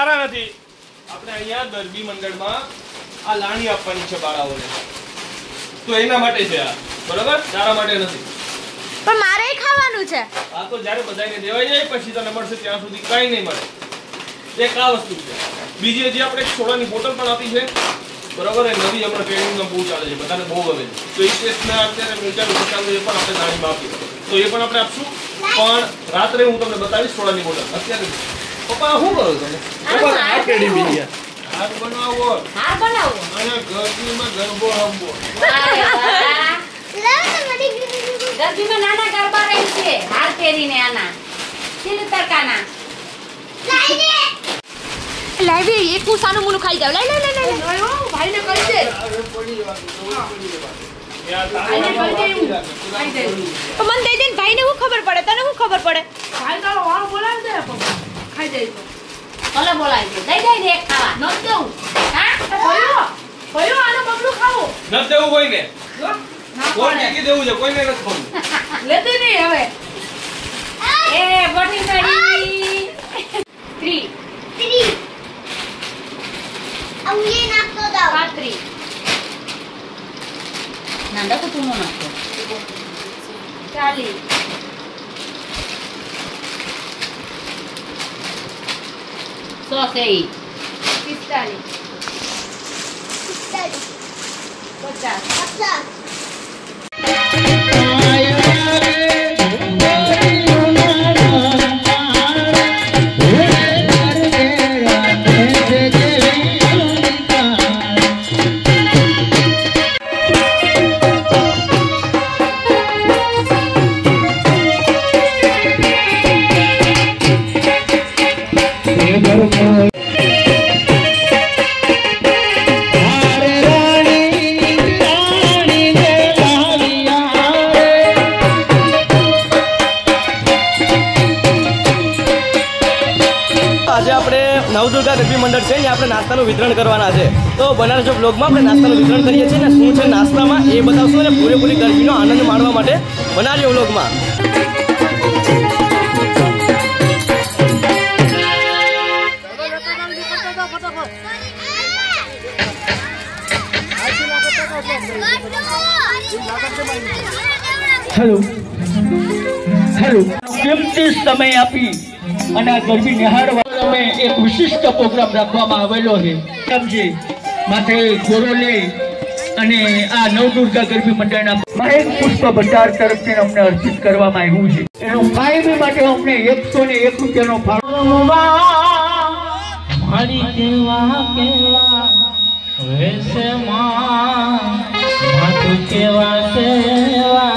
તારા નથી. આપણે અહીંયા ગરબી મંડળમાં આ લાણી આપવાની છે બાળાઓને, તો એના માટે છે આ, બરાબર? તારા માટે નથી. પણ મારે ખાવાનું છે. આ તો જ્યારે બધાને દેવાઈ જાય પછી તને મળશે, ત્યાં સુધી કાઈ નહીં મળે. એક આ વસ્તુ છે. બીજી હજી આપણે સોડાની બોટલ પણ આપી છે, બરાબર? એ નવી હમણાં ટ્રેનિંગમાં બહુ ચાલે છે, બધાને બહુ ગમે છે. તો એ ટેસ્ટના અત્યારે મીઠાનું ચાલુ છે, પણ આપણે નાણીમાં આપીએ તો એ પણ આપણે આપશું. પણ રાત્રે હું તમને બતાવીશ સોડાની બોટલ. અત્યારે પપ્પા શું કરો તમે? આ કેડી બીજી હાર બનાવો, હાર બનાવો અને ગરબીમાં ગરબો રમવો. ગરબીમાં નાના ગરબા રહે છે, હાર પહેરીને આના સિલ તરકાના લાવી એક કુસાનું મુનું ખાઈ જાવ. લઈ ભાઈને કહી દે. તો મને દઈ દે ને ભાઈને શું ખબર પડે? તને શું ખબર પડે? ભાઈ તારો વાળ બોલાવી દે પપ્પા, ખાઈ જાય તો ભલે બોલાવી દે. દઈ દે એક ખાવા. ન દેવું. હા ભયો આનો બબલું ખાવું ન દેવું કોઈને. ના કોણ કે દેવું છે? કોઈને નથી ખાવું. લેતી નહીં હવે. એ બોટી કરી 3 અવલી નાખતો દાવ. 3 નાંદા કો તું નાખો 40 100 45 50 નવદુર્ગા ગરબી મંડળ છે ને આપણે નાસ્તાનું વિતરણ કરવાના છે. તો બનારસ બ્લોગમાં આપણે નાસ્તાનું વિતરણ કરીએ છીએ ને શું છે નાસ્તામાં એ બતાવશું અને પૂરેપૂરી ગરબીનો આનંદ માણવા માટે બનારસ બ્લોગમાં. હેલો કિંમતી સમય આપી અને આ ગરબી નિહાળવા અમે એક વિશિષ્ટ પ્રોગ્રામ રાખવામાં આવેલો છે. સમજી માથે ગોરોલી અને આ નવદુર્ગા ગરબી મંડળના મહેક પુષ્પ ભંડાર તરફથી અમને અર્પિત કરવામાં આવ્યું છે. એનો કાયમી માટે અમને 101 રૂપિયાનો ફાળો મારી કેવા કેવા વેસે માં માતું કેવા સેવા